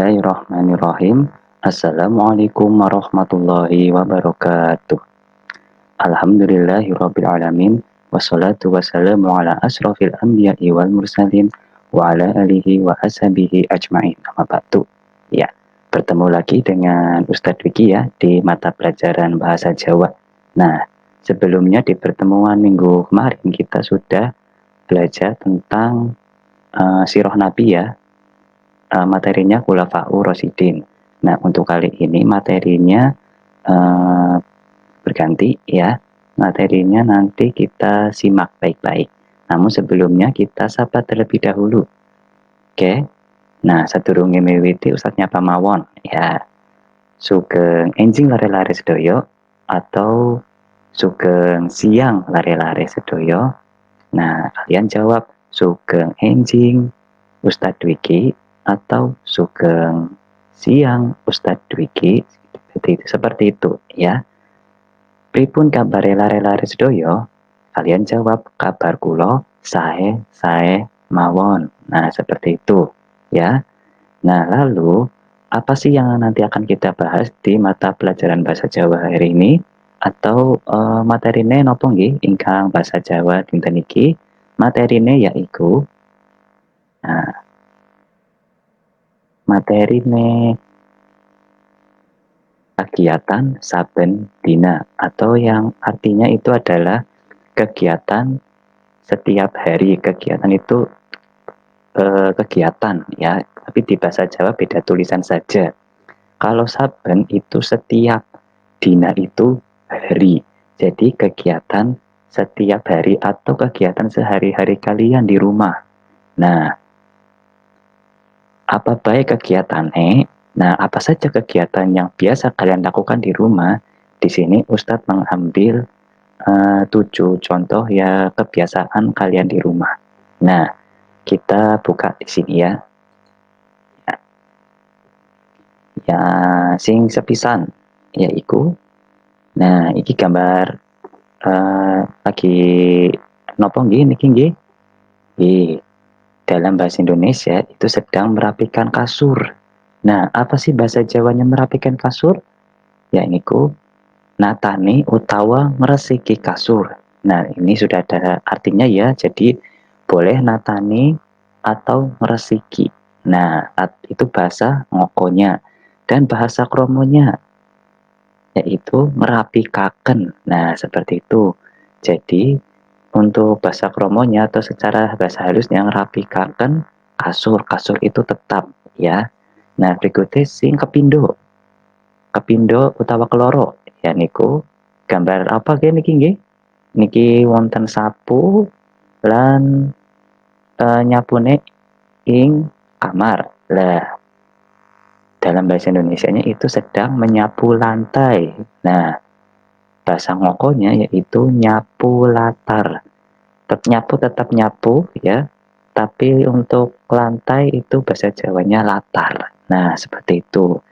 Bismillahirrahmanirrahim. Assalamualaikum warahmatullahi wabarakatuh. Alhamdulillahirrabbilalamin. Wassalatu wassalamu ala asrafil anbiya'i wal mursalin wa ala alihi wa ashabihi ajma'in. Amma ba'du. Ya, bertemu lagi dengan Ustadz Wiki ya di mata pelajaran bahasa Jawa. Nah, sebelumnya di pertemuan minggu kemarin kita sudah belajar tentang sirah Nabi ya. Materinya Khulafa'ur Rasyidin. Nah, untuk kali ini materinya berganti ya. Materinya nanti kita simak baik-baik. Namun sebelumnya kita sapa terlebih dahulu. Oke. Nah, sadurunge miwiti Ustadz nyapa mawon ya. Sugeng enjing lare-lare sedoyo atau sugeng siang lare-lare sedoyo. Nah, kalian jawab sugeng enjing Ustadz Dwiki atau sugeng siang Ustadz Dwiki. Seperti itu ya. Pripun kabar lare-lare sedoyo? Kalian jawab kabar kulo sae mawon. Nah, seperti itu ya. Nah, lalu apa sih yang nanti akan kita bahas di mata pelajaran bahasa Jawa hari ini? Atau materine nopo nggih ingkang bahasa Jawa dinten iki? Materine yaiku materine kegiatan saben dina atau yang artinya itu adalah kegiatan setiap hari. Kegiatan itu kegiatan ya, tapi di bahasa Jawa beda tulisan saja. Kalau saben itu setiap, dina itu hari. Jadi kegiatan setiap hari atau kegiatan sehari-hari kalian di rumah. Nah, apa baik kegiatannya? Nah, apa saja kegiatan yang biasa kalian lakukan di rumah? Di sini Ustadz mengambil 7 contoh ya kebiasaan kalian di rumah. Nah, kita buka di sini ya. Ya, sing sepisan yaiku. Nah, iki gambar lagi nopo nggih niki nggih. Dalam bahasa Indonesia itu sedang merapikan kasur. Nah, apa sih bahasa Jawanya merapikan kasur? Ya niku natani utawa meresiki kasur. Nah, ini sudah ada artinya ya. Jadi boleh natani atau meresiki. Nah, itu bahasa ngokonya. Dan bahasa kromonya yaitu merapikaken. Nah, seperti itu. Jadi untuk bahasa kromonya atau secara bahasa halusnya ngerapikaken kasur. Kasur itu tetap ya. Nah, berikutnya sing kepindo. Kepindo utawa keloro. Ya niku gambar apa kayak niki nggih? Niki wonten sapu lan nyapune ing kamar. Lah, dalam bahasa Indonesianya itu sedang menyapu lantai. Nah, bahasa ngokonya yaitu nyapu latar. Tetap nyapu ya, tapi untuk lantai itu bahasa Jawanya latar. Nah, seperti itu.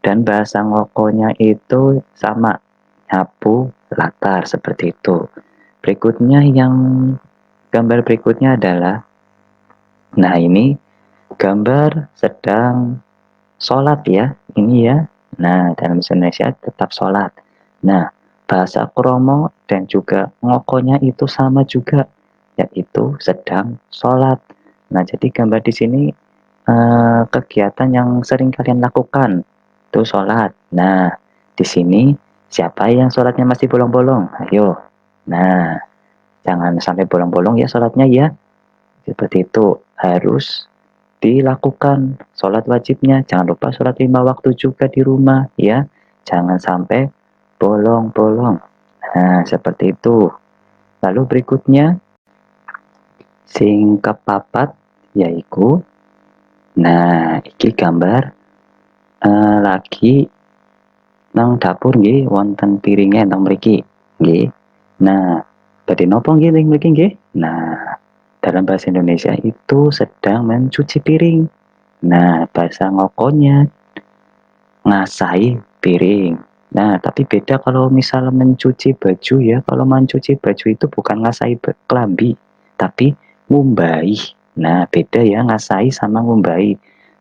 Dan bahasa ngokonya itu sama, nyapu latar, seperti itu. Berikutnya gambar berikutnya adalah, nah ini gambar sedang sholat ya, ini ya. Nah, dalam bahasa Indonesia tetap sholat. Nah, bahasa kromo dan juga ngokonya itu sama juga, yaitu sedang sholat. Nah, jadi gambar di sini kegiatan yang sering kalian lakukan itu sholat. Nah, di sini siapa yang sholatnya masih bolong-bolong? Ayo. Nah, jangan sampai bolong-bolong ya sholatnya ya. Seperti itu harus dilakukan sholat wajibnya. Jangan lupa sholat 5 waktu juga di rumah ya. Jangan sampai bolong-bolong. Nah, seperti itu. Lalu berikutnya sing kepapat yaiku. Nah, iki gambar lagi nang dapur nggih wonten piringnya nang mriki nggih. Nah, badhe napa nggih ning mriki nggih? Nah, dalam bahasa Indonesia itu sedang mencuci piring. Nah, bahasa ngokonya ngasai piring. Nah, tapi beda kalau misal mencuci baju ya. Kalau mencuci baju itu bukan ngasai kelambi, tapi ngumbai. Nah, beda ya ngasai sama ngumbai.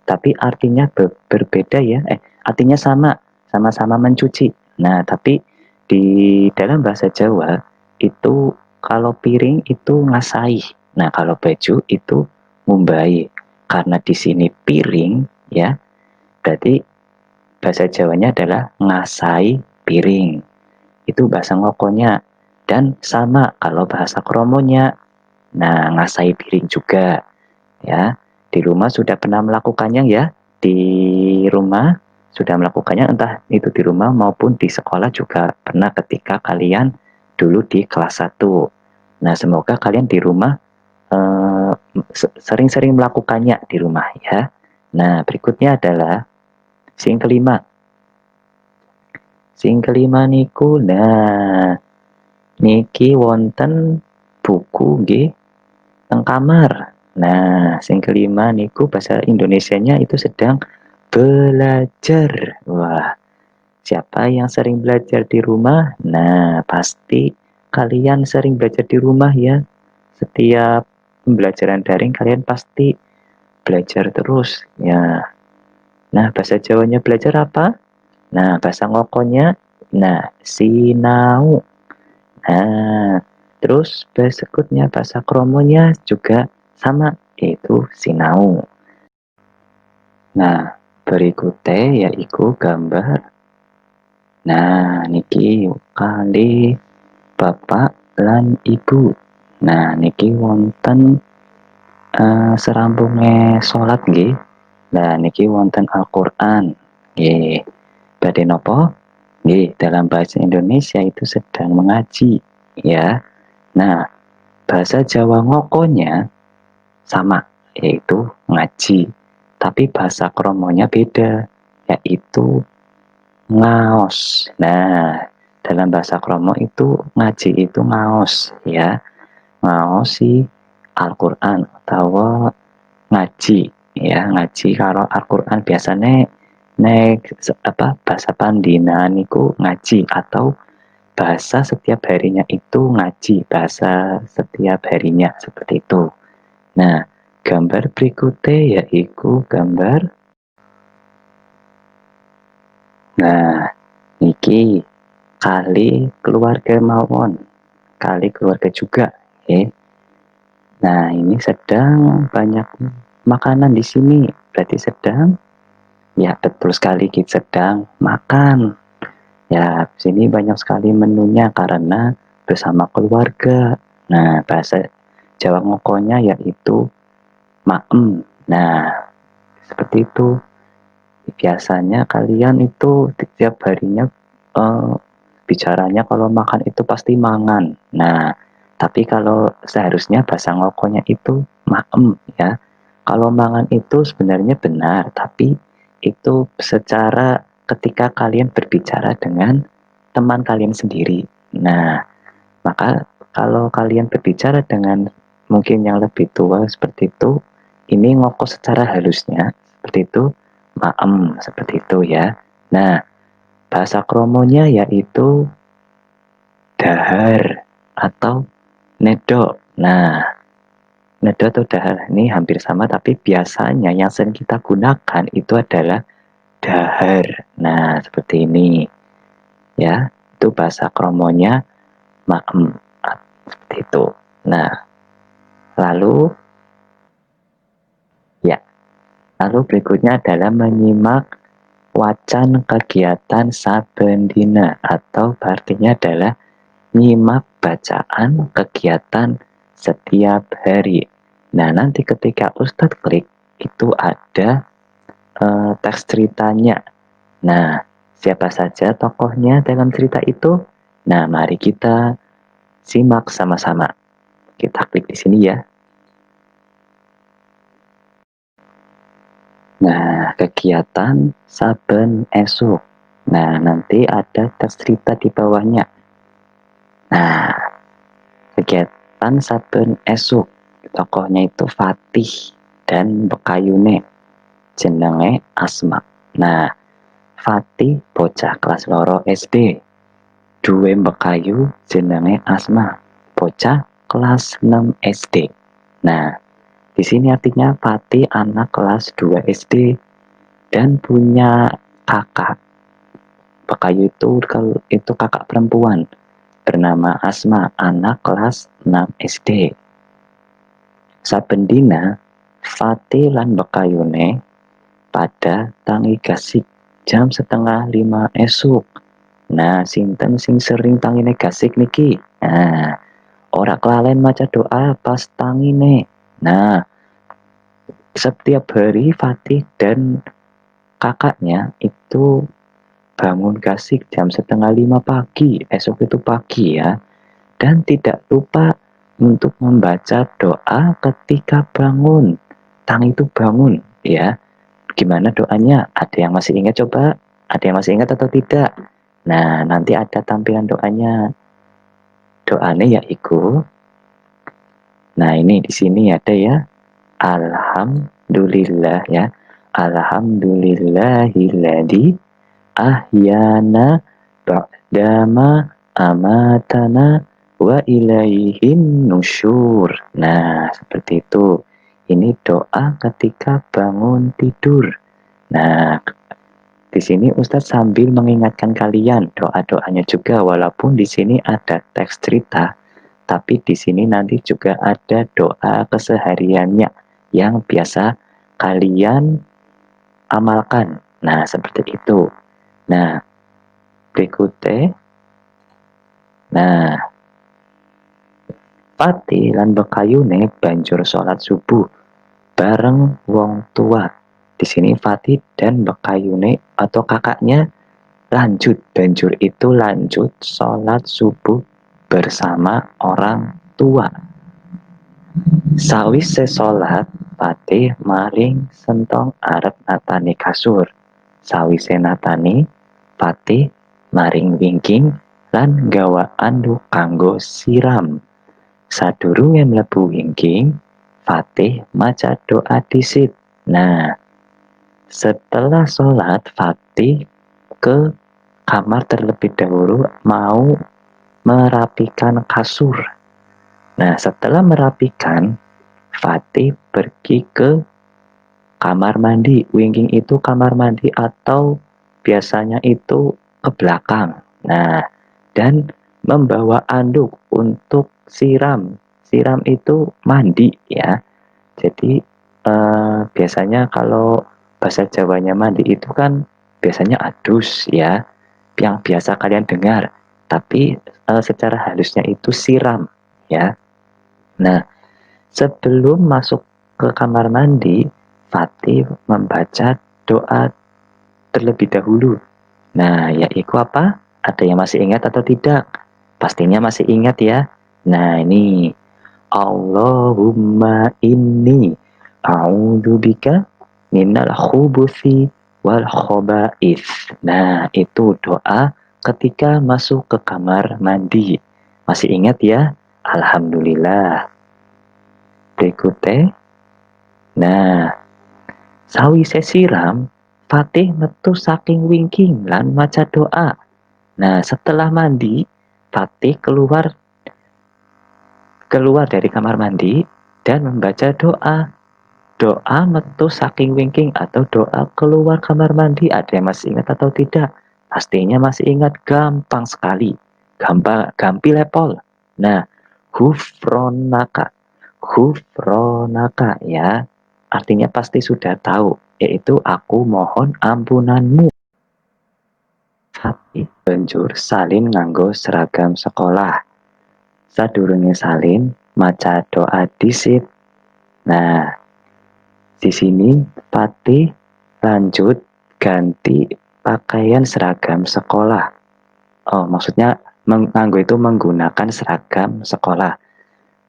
tapi artinya berbeda ya. Artinya sama, sama-sama mencuci. Nah, tapi di dalam bahasa Jawa itu kalau piring itu ngasai. Nah, kalau baju itu ngumbai. Karena di sini piring ya, berarti bahasa Jawanya adalah ngasai piring. Itu bahasa ngokonya. Dan sama kalau bahasa kromonya. Nah, ngasai piring juga ya. Di rumah sudah pernah melakukannya ya. Di rumah sudah melakukannya, entah itu di rumah maupun di sekolah juga pernah ketika kalian dulu di kelas 1. Nah, semoga kalian di rumah sering-sering melakukannya di rumah ya. Nah, berikutnya adalah sing kelima. Sing kelima niku, nah niki wonten buku nggih teng kamar. Nah, sing kelima niku bahasa Indonesianya itu sedang belajar. Wah, siapa yang sering belajar di rumah? Nah, pasti kalian sering belajar di rumah ya. Setiap pembelajaran daring kalian pasti belajar terus ya. Nah, bahasa Jawanya belajar apa? Nah, bahasa ngokonya, nah, sinau. Nah, terus berikutnya bahasa kromonya juga sama, yaitu sinau. Nah, berikutnya yaitu gambar. Nah, niki kali bapak lan ibu. Nah, niki wonten serampunge salat nggih. Nah, niki wonten Al-Qur'an. Nggih. Badhe napa? Nggih, dalam bahasa Indonesia itu sedang mengaji, ya. Nah, bahasa Jawa ngokonya sama, yaitu ngaji. Tapi bahasa kromonya beda, yaitu ngaos. Nah, dalam bahasa kromo itu ngaji itu ngaos, ya. Ngaosi Al-Qur'an atau ngaji, ya. Ngaji kalau Al-Qur'an biasanya nek bahasa Pandina niku ngaji atau bahasa setiap harinya itu ngaji, bahasa setiap harinya seperti itu. Nah, gambar berikutnya yaitu gambar. Nah, niki kali keluarga mawon, kali keluarga juga, ya. Nah, ini sedang banyak makanan di sini, berarti sedang, ya betul sekali kita sedang makan. Ya, sini banyak sekali menunya karena bersama keluarga. Nah, bahasa Jawa ngokonya yaitu maem. Nah, seperti itu. Biasanya kalian itu setiap harinya bicaranya kalau makan itu pasti mangan. Nah, tapi kalau seharusnya bahasa ngokonya itu maem ya. Kalau mangan itu sebenarnya benar, tapi itu secara ketika kalian berbicara dengan teman kalian sendiri. Nah, maka kalau kalian berbicara dengan mungkin yang lebih tua seperti itu, ini ngokos secara halusnya seperti itu, maem seperti itu ya. Nah, bahasa kromonya yaitu dahar atau nedo. Nah, nedo atau dahar ini hampir sama, tapi biasanya yang sering kita gunakan itu adalah dahar. Nah, seperti ini ya. Itu bahasa kromonya maem seperti itu. Nah, lalu ya, lalu berikutnya adalah menyimak wacan kegiatan saben dina atau artinya adalah nyimak bacaan kegiatan setiap hari. Nah, nanti ketika Ustadz klik itu ada teks ceritanya. Nah, siapa saja tokohnya dalam cerita itu? Nah, mari kita simak sama-sama. Kita klik di sini ya. Nah, kegiatan saben esok. Nah, nanti ada teks cerita di bawahnya. Nah, kegiatan saben esok. Tokohnya itu Fatih dan Bekayune. Jenenge Asma. Nah, Fatih bocah kelas loro SD. Duwe Bekayu jenenge Asma. Bocah kelas 6 SD. Nah, di sini artinya Fatih anak kelas 2 SD, dan punya kakak. Bekayu itu kakak perempuan bernama Asma, anak kelas 6 SD. Saben dina Fatih lan bekayune pada tangi gasik jam 4:30 esuk. Nah, sinten sing sering tangine gasik niki? Nah, ora kelalen maca doa pas tangine. Nah, setiap hari Fatih dan kakaknya itu bangun gasik jam 4:30 pagi, esok itu pagi ya. Dan tidak lupa untuk membaca doa ketika bangun. Tang itu bangun ya. Gimana doanya? Ada yang masih ingat coba? Ada yang masih ingat atau tidak? Nah, nanti ada tampilan doanya. Doanya yaitu, nah ini di sini ada ya. Alhamdulillah ya. Alhamdulillahilladzi ahyana ba'dama amatana wa ilaihin nusyur. Nah, seperti itu. Ini doa ketika bangun tidur. Nah, di sini Ustadz sambil mengingatkan kalian doa-doanya juga, walaupun di sini ada teks cerita, tapi di sini nanti juga ada doa kesehariannya yang biasa kalian amalkan. Nah, seperti itu. Nah, berikutnya, nah, Pati lan bekayune banjur sholat subuh bareng wong tua. Di sini Fatih dan bekayune atau kakaknya lanjut, banjur itu lanjut sholat subuh bersama orang tua. Sawise sholat, Fatih maring sentong arep natani kasur. Sawise natani, Fatih maring wingking lan gawa anduk kanggo siram. Sadurunge mlebu wingking, Fatih maca doa dhisit. Nah, setelah sholat, Fatih ke kamar terlebih dahulu mau merapikan kasur. Nah, setelah merapikan, Fatih pergi ke kamar mandi. Wingking itu kamar mandi atau biasanya itu ke belakang. Nah, dan membawa anduk untuk siram. Siram itu mandi ya. Jadi biasanya kalau bahasa Jawanya mandi itu kan biasanya adus ya, yang biasa kalian dengar. Tapi secara halusnya itu siram ya. Nah, sebelum masuk ke kamar mandi, Fatih membaca doa terlebih dahulu. Nah, yaitu apa? Ada yang masih ingat atau tidak? Pastinya masih ingat ya. Nah, ini Allahumma inni a'udzubika minal khubuthi wal khaba'ith. Nah, itu doa ketika masuk ke kamar mandi. Masih ingat ya? Alhamdulillah. Berikutnya, nah, sawise siram, Fatih metu saking wingking lan maca doa. Nah, setelah mandi, Fatih keluar dari kamar mandi dan membaca doa. Doa metu saking wingking atau doa keluar kamar mandi. Ada yang masih ingat atau tidak? Pastinya masih ingat, gampang sekali. Gampi lepol. Nah, hufronaka. Hufronaka ya. Artinya pasti sudah tahu, yaitu aku mohon ampunanmu. Fatih banjur salin nganggo seragam sekolah. Sadurunge salin maca doa dhisit. Nah, di sini Fatih lanjut ganti pakaian seragam sekolah. Oh, maksudnya nganggo itu menggunakan seragam sekolah.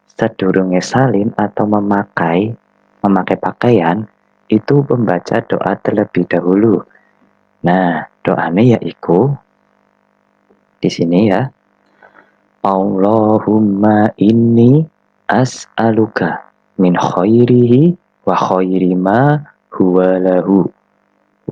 Sedurunge salin atau memakai pakaian itu membaca doa terlebih dahulu. Nah, doanya yaitu di sini ya. Allahumma inni as'aluka min khairihi wa khairi ma huwa lahu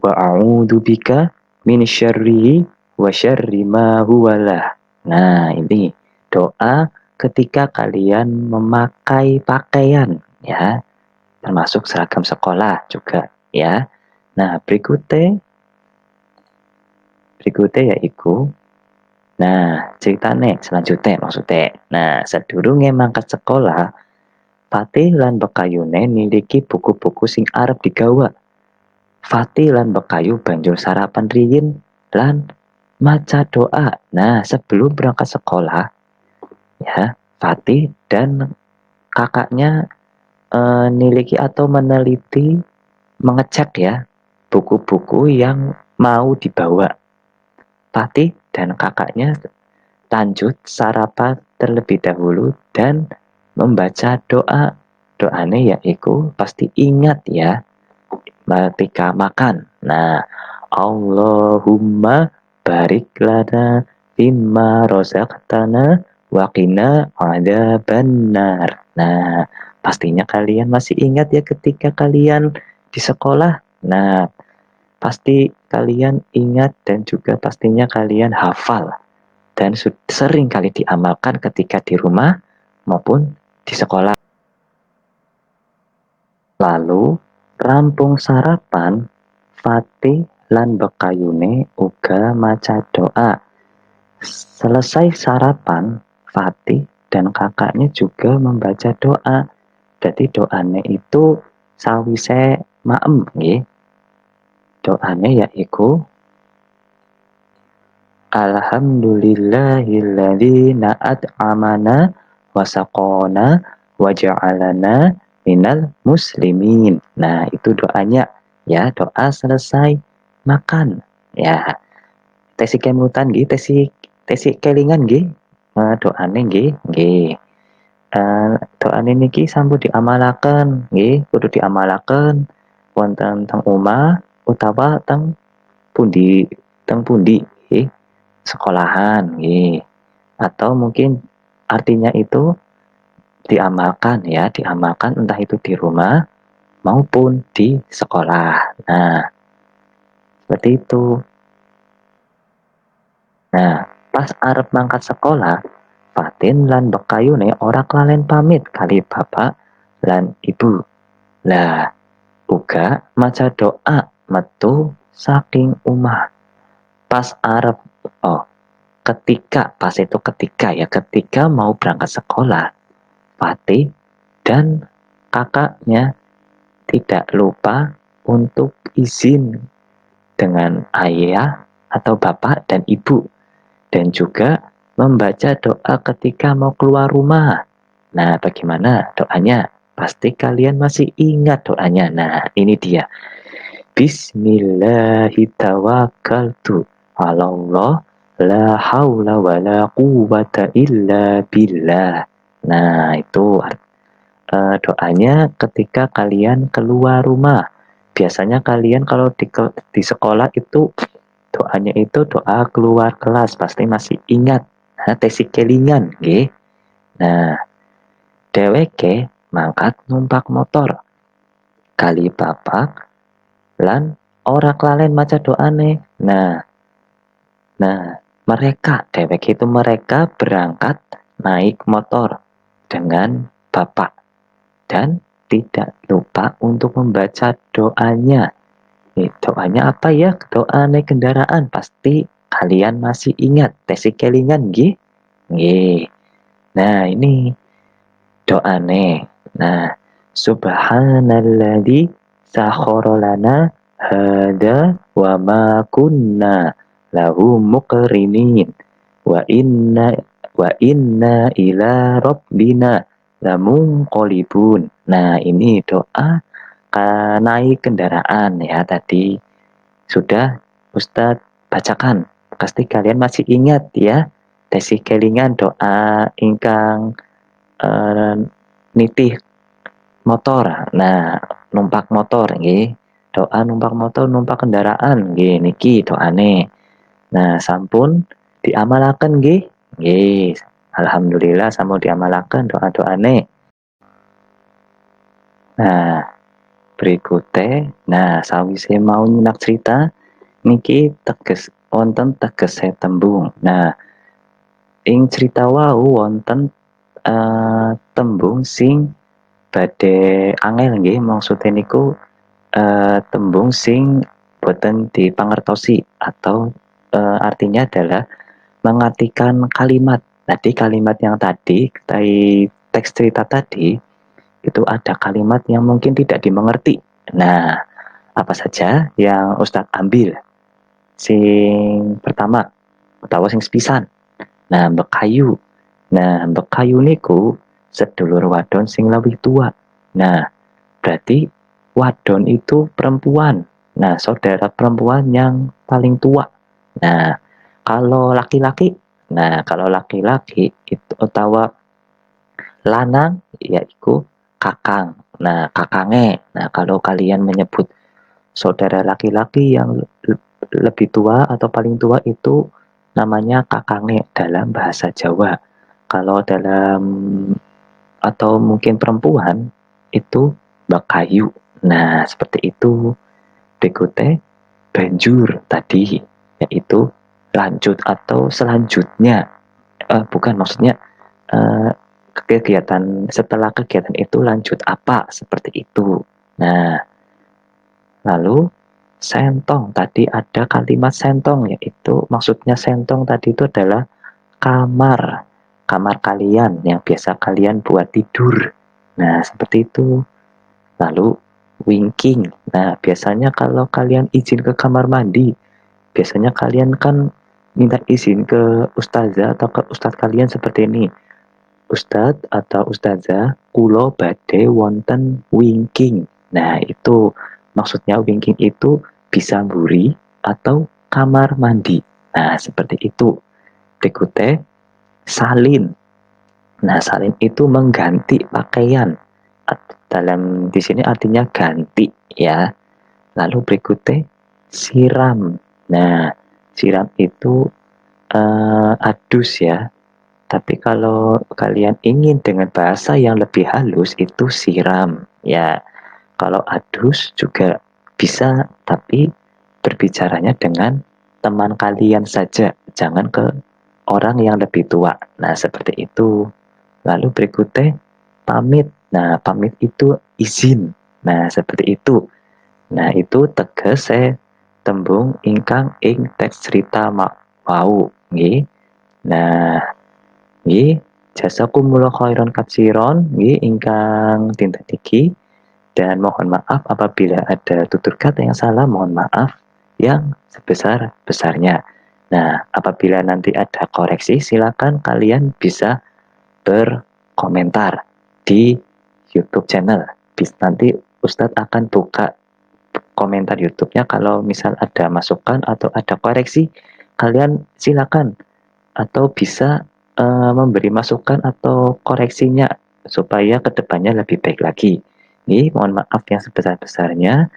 wa a'udzu bika min syarrihi wa syarri ma huwa lah. Nah, ini doa ketika kalian memakai pakaian ya, termasuk seragam sekolah juga ya. Nah, berikutnya yaiku, nah ceritane selanjutnya maksudnya. Nah, sedurunge mangkat sekolah, Fatih lan Bekayune niliki buku-buku sing arep digawa. Fatih lan Bekayu banjur sarapan riyin lan maca doa. Nah, sebelum berangkat sekolah, ya, Fatih dan kakaknya niliki atau meneliti, mengecek ya, buku-buku yang mau dibawa. Fatih dan kakaknya lanjut sarapan terlebih dahulu dan membaca doa. Doanya yaitu pasti ingat ya ketika makan. Nah, Allahumma barik lana bimma rozaqtana wa qina adzabannar. Nah, pastinya kalian masih ingat ya ketika kalian di sekolah. Nah, pasti kalian ingat dan juga pastinya kalian hafal dan sering kali diamalkan ketika di rumah maupun di sekolah. Lalu rampung sarapan, Fatih lan Bekayune uga maca doa. Selesai sarapan, Fatih dan kakaknya juga membaca doa. Jadi doanya itu sawise maem nggih. Doanya yaiku Alhamdulillahilladzi na'at'amana wa saqona wa ja'alana minal muslimin. Nah, itu doanya ya, doa selesai makan. Ya, tesi kemutan nggih, tesi kelingan nggih. Doane nggih, nggih. Doane niki sampun diamalaken nggih, kudu diamalaken wonten teng omah utawa teng pundi nggih. Sekolahan, nggih. Atau mungkin artinya itu diamalkan ya, diamalkan entah itu di rumah maupun di sekolah. Nah, seperti itu. Nah, pas arep mangkat sekolah, Fatin lan Bekayune ora kelalen pamit kali bapak lan ibu. Lah, uga maca doa metu saking omah. Pas arep oh, ketika ya, ketika mau berangkat sekolah, Fatih dan kakaknya tidak lupa untuk izin dengan ayah atau bapak dan ibu, dan juga membaca doa ketika mau keluar rumah. Nah, bagaimana doanya? Pasti kalian masih ingat doanya. Nah, ini dia. Bismillahirrahmanirrahim. Allah la haula wa la quwata illa billah. Nah, itu doanya ketika kalian keluar rumah. Biasanya kalian kalau di sekolah itu doanya itu doa keluar kelas, pasti masih ingat. Nah, tesi kelingan, nggih. Nah, dheweke mangkat numpak motor. Kali bapak lan ora kelalen maca doane. Nah, mereka berangkat naik motor dengan bapak dan tidak lupa untuk membaca doanya. Doanya apa ya? Doa naik kendaraan. Pasti kalian masih ingat. Tesi kelingan, nggih? Nggih. Nah, ini doane. Nah, subhanalladzi sakhkhara lana hada wa ma kunna lahu muqrinin wa inna ila rabbina lamunqalibun. Nah, ini doa naik kendaraan ya, tadi sudah Ustadz bacakan. Pasti kalian masih ingat ya. Tesi kelingan doa ingkang nitih motor. Nah, numpak motor nggih. Doa numpak motor, numpak kendaraan nggih niki doane. Nah, sampun diamalaken nggih? Nggih. Alhamdulillah sampun diamalaken doa-doane. Nah, berikutnya, nah sawise mau nyimak cerita niki teges wonten tegese tembung. Nah, ing cerita wau wonten tembung sing badhe angel nggih, maksudnya niku tembung sing boten dipangertosi atau artinya adalah mengartikan kalimat. Tadi kalimat yang tadi dari teks cerita tadi itu ada kalimat yang mungkin tidak dimengerti. Nah, apa saja yang Ustadz ambil? Sing pertama, utawa sing sepisan. Nah, bekayu. Nah, bekayu niku sedulur wadon sing lebih tua. Nah, berarti wadon itu perempuan. Nah, saudara perempuan yang paling tua. Nah, kalau laki-laki, kalau laki-laki itu utawa lanang yaitu kakang. Nah, kakange. Nah, kalau kalian menyebut saudara laki-laki yang lebih tua atau paling tua itu namanya kakange dalam bahasa Jawa. Kalau dalam atau mungkin perempuan itu bakayu. Nah, seperti itu. Berikutnya banjur tadi yaitu lanjut atau selanjutnya. Bukan maksudnya kegiatan setelah kegiatan itu lanjut apa seperti itu. Nah, lalu sentong tadi ada kalimat sentong yaitu maksudnya sentong tadi itu adalah kamar kalian yang biasa kalian buat tidur. Nah, seperti itu. Lalu winking. Nah, biasanya kalau kalian izin ke kamar mandi, biasanya kalian kan minta izin ke ustazah atau ke ustadz kalian seperti ini. Ustadz atau ustazah, kulo badhe wonten winking. Nah, itu maksudnya winking itu bisa mburi atau kamar mandi. Nah, seperti itu. Berikutnya salin. Nah, salin itu mengganti pakaian. Dalam di sini artinya ganti ya. Lalu berikutnya siram. Nah, siram itu adus ya. Tapi kalau kalian ingin dengan bahasa yang lebih halus itu siram ya. Kalau adus juga bisa, tapi berbicaranya dengan teman kalian saja, jangan ke orang yang lebih tua. Nah, seperti itu. Lalu berikutnya pamit. Nah, pamit itu izin. Nah, seperti itu. Nah, itu tegese tembung ingkang ing teks cerita mau nggih. Nah, nggih jazakumullah khairan katsiron nggih ingkang dinten iki, dan mohon maaf apabila ada tutur kata yang salah, mohon maaf yang sebesar-besarnya. Nah, apabila nanti ada koreksi, silakan kalian bisa berkomentar di YouTube channel. Nanti Ustadz akan buka komentar YouTube-nya. Kalau misal ada masukan atau ada koreksi, kalian silakan atau bisa memberi masukan atau koreksinya supaya kedepannya lebih baik lagi. Nih, mohon maaf yang sebesar-besarnya.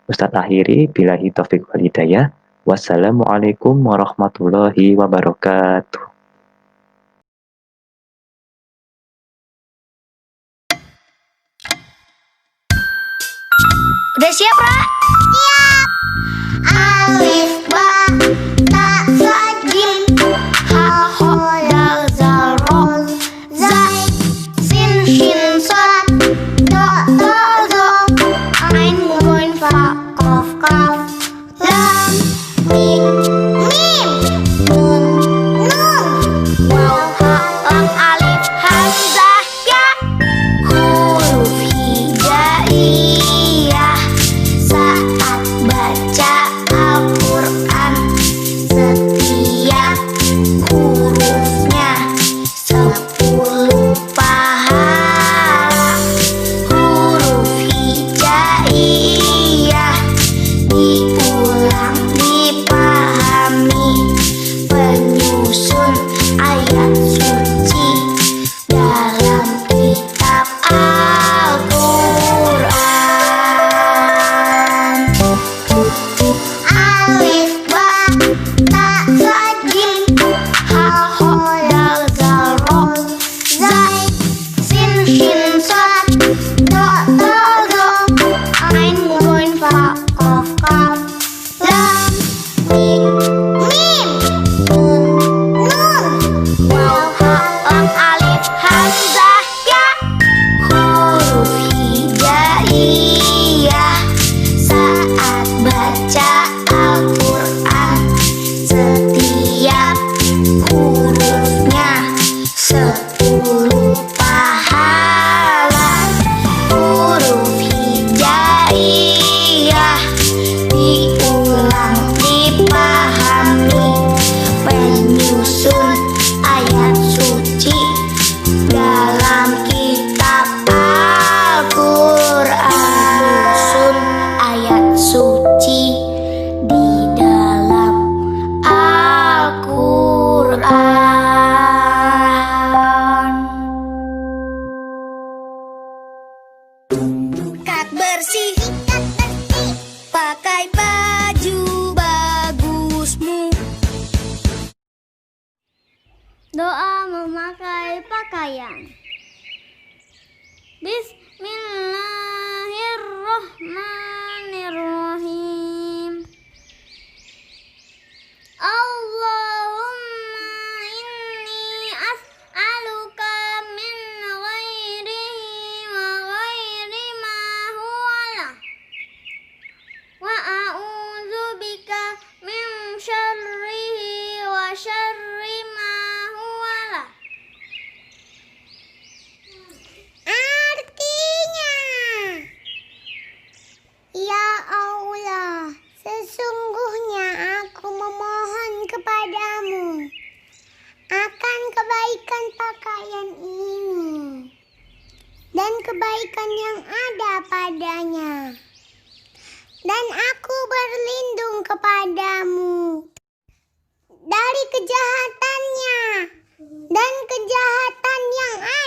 Ustadz akhiri, billahi taufiq wal hidayah. Wassalamualaikum warahmatullahi wabarakatuh. Udah siap, Ra? Siap. Alif, ba, ta, sa, jim. Ha, ho, dal, zal, ro. Zai, sin, shin, sod. Do, do, do. Ain, nun, fa, kof, kaf. Lam, mim, mim. Nun, nun. Waw, ha, lam, alif, hamzah, ya. Huruf hijaiyah. Sa, Doa memakai pakaian. Bismillahirrahmanirrahim. Allahumma inni as'aluka min ghairihi wa ghairi ma huwalah, wa a'udzubika min syarrihi wa syarri ma huwalah. Artinya, ya Allah, sesungguhnya aku memohon kepadamu akan kebaikan pakaian ini dan kebaikan yang ada padanya. Dan aku berlindung kepadamu dari kejahatannya dan kejahatan yang ada